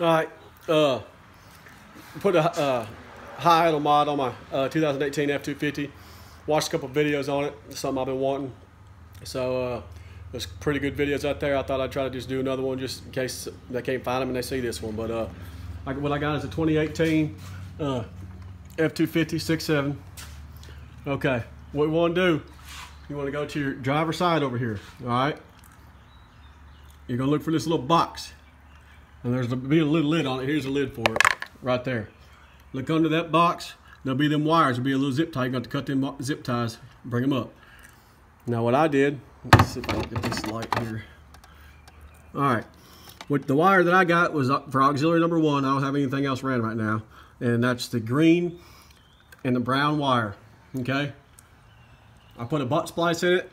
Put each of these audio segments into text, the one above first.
All right, put a high idle mod on my 2018 F-250. Watched a couple videos on it. It's something I've been wanting. So there's pretty good videos out there. I thought I'd try to just do another one just in case they can't find them and they see this one. But what I got is a 2018 F-250 6.7. Okay, what we want to do, you want to go to your driver's side over here. All right, you're gonna look for this little box. And there's be a little lid on it. Here's a lid for it, right there. Look under that box. There'll be them wires. There'll be a little zip tie. You got to cut them zip ties, bring them up. Now what I did, let's see if I can get this light here. All right, what the wire that I got was for auxiliary number 1. I don't have anything else ran right now, and that's the green and the brown wire. Okay, I put a butt splice in it.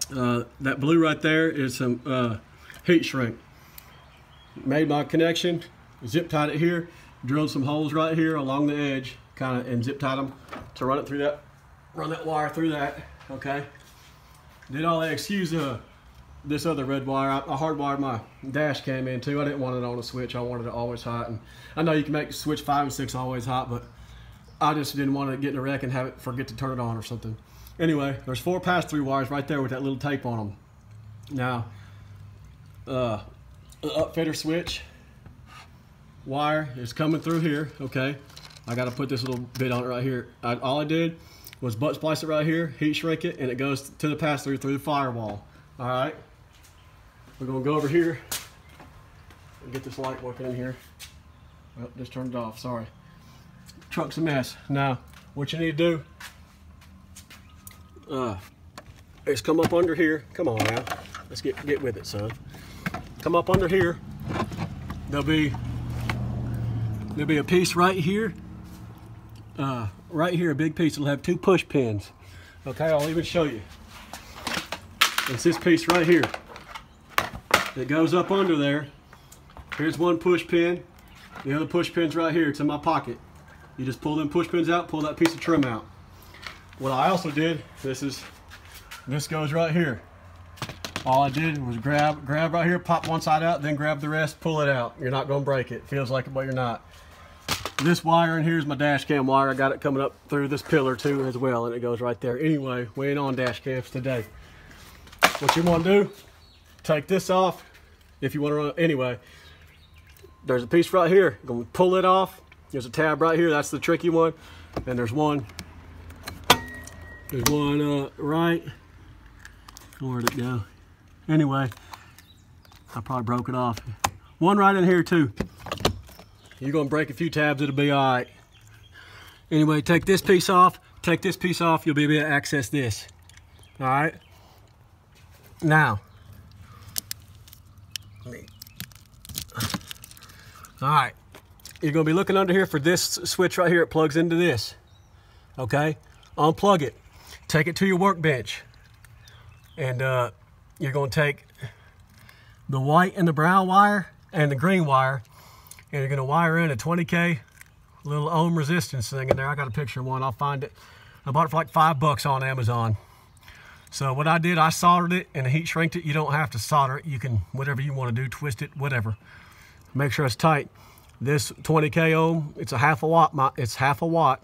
That blue right there is some heat shrink. Made my connection, zip tied it here, drilled some holes right here along the edge, kind of, and zip tied them to run it through that, run that wire through that. Okay. Did all that. Excuse this other red wire. I hardwired my dash cam in too. I didn't want it on a switch. I wanted it always hot. And I know you can make switch 5 and 6 always hot, but I just didn't want to get in a wreck and have it forget to turn it on or something. Anyway, there's 4 pass-through wires right there with that little tape on them. Now, the upfitter switch wire is coming through here. Okay, I got to put this little bit on it right here. All I did was butt splice it right here, heat shrink it, and it goes to the pass-through through the firewall. All right, we're gonna go over here and get this light working in here. Well, just turned it off. Sorry, truck's a mess. Now, what you need to do is come up under here. Come on now, let's get with it, son. Come up under here. There'll be a piece right here. Right here, a big piece. It'll have 2 push pins. Okay, I'll even show you. It's this piece right here that goes up under there. Here's one push pin. The other push pin's right here. It's in my pocket. You just pull them push pins out, pull that piece of trim out. What I also did, this goes right here. All I did was grab right here, pop one side out, then grab the rest, pull it out. You're not gonna break it. Feels like it, but you're not. This wire in here is my dash cam wire. I got it coming up through this pillar too as well, and it goes right there. Anyway, we ain't on dash cams today. What you wanna do, take this off. If you wanna run, anyway, there's a piece right here. You're gonna pull it off. There's a tab right here, that's the tricky one. And there's one right, where'd it go? Anyway, I probably broke it off. One right in here too. You're gonna break a few tabs, it'll be all right. Anyway, take this piece off, you'll be able to access this. All right? Now, all right, you're gonna be looking under here for this switch right here. It plugs into this, okay? Unplug it, take it to your workbench, and you're going to take the white and the brown wire and the green wire, and you're going to wire in a 20K little ohm resistance thing in there. I got a picture of one. I'll find it. I bought it for like $5 on Amazon. So what I did, I soldered it and heat shrinked it. You don't have to solder it. You can, whatever you want to do, twist it, whatever. Make sure it's tight. This 20K ohm, it's a half a watt. It's half a watt.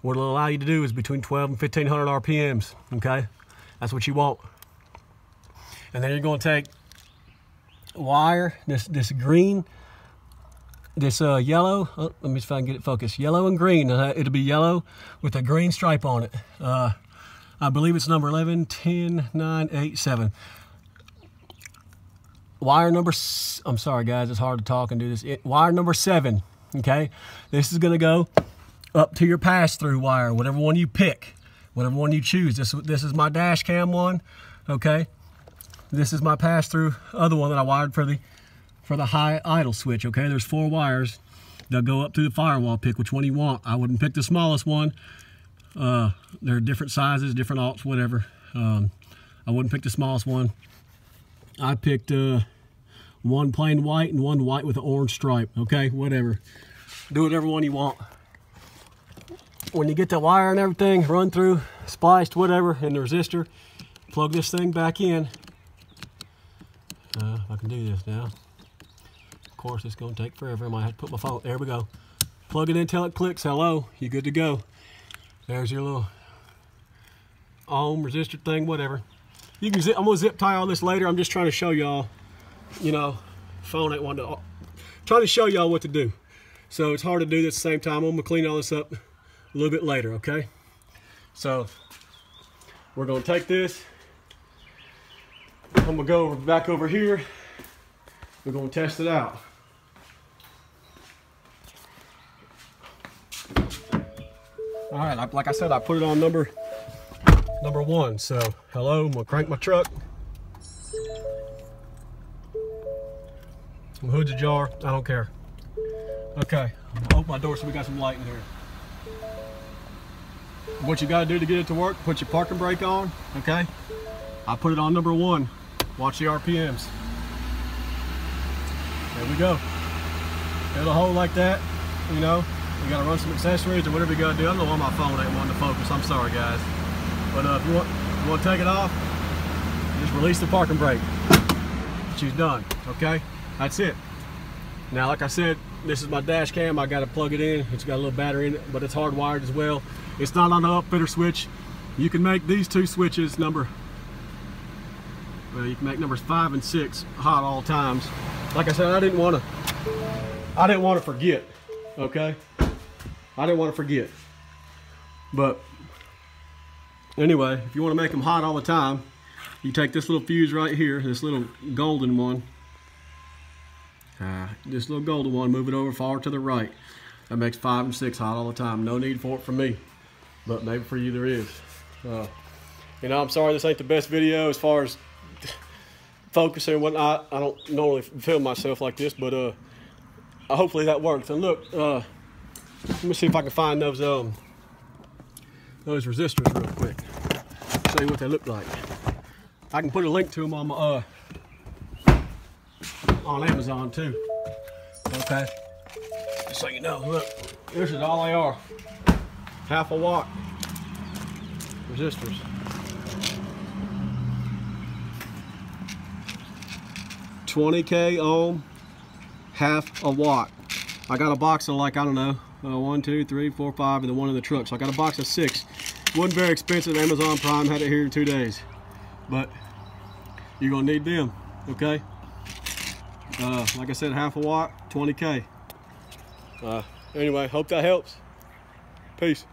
What it'll allow you to do is between 12 and 1500 RPMs. Okay, that's what you want. And then you're going to take wire, this green, this yellow. Oh, let me see if I can get it focused. Yellow and green. It'll be yellow with a green stripe on it. I believe it's number 11-10-9-8-7. Wire number, I'm sorry guys, it's hard to talk and do this. Wire number 7, okay? This is gonna go up to your pass-through wire, whatever one you pick, whatever one you choose. This is my dash cam one, okay? This is my pass-through other one that I wired for the high idle switch, okay? There's 4 wires. They'll go up through the firewall. Pick which one you want. I wouldn't pick the smallest one. There are different sizes, different alts, whatever. I wouldn't pick the smallest one. I picked one plain white and one white with an orange stripe. Okay, whatever. Do whatever one you want. When you get the wire and everything run through, spliced, whatever, in the resistor, plug this thing back in. If I can do this now. course, it's going to take forever. I might have to put my phone. There we go. Plug it in till it clicks. Hello, you good to go. There's your little ohm resistor thing, whatever. You can I'm gonna zip tie all this later. I'm just trying to show y'all, you know, phone ain't one to, trying to show y'all what to do. So it's hard to do this at the same time. I'm gonna clean all this up a little bit later, okay? So we're gonna take this. I'm gonna go back over here. We're gonna test it out. All right, like I said, I put it on number 1. So, hello, I'm gonna crank my truck. My hood's ajar, I don't care. Okay, I'm gonna open my door so we got some light in here. What you gotta do to get it to work, put your parking brake on, okay? I put it on number 1. Watch the RPMs. There we go. It'll hold like that, you know. You gotta run some accessories or whatever you gotta do. I don't know why my phone ain't wanting to focus. I'm sorry, guys. But if you want to take it off, just release the parking brake. She's done. Okay, that's it. Now, like I said, this is my dash cam. I got to plug it in. It's got a little battery in it, but it's hardwired as well. It's not on the upfitter switch. You can make these 2 switches you can make numbers 5 and 6 hot all times. Like I said, I didn't want to forget. Okay, I didn't want to forget. But anyway, if you want to make them hot all the time, you take this little fuse right here, this little golden one, move it over far to the right. That makes 5 and 6 hot all the time. No need for it for me, but maybe for you there is. You know, I'm sorry this ain't the best video as far as focusing and whatnot. I don't normally film myself like this, but hopefully that works. And look, let me see if I can find those resistors real quick. Show you what they look like. I can put a link to them on Amazon too. Okay. Just so you know, look, this is all they are. 1/2 watt resistors. 20K ohm, 1/2 watt. I got a box of like, I don't know, 1, 2, 3, 4, 5, and then one in the truck. So I got a box of 6. Wasn't very expensive. Amazon Prime had it here in 2 days. But you're gonna need them, okay? Like I said, 1/2 watt, 20K. Anyway, hope that helps. Peace.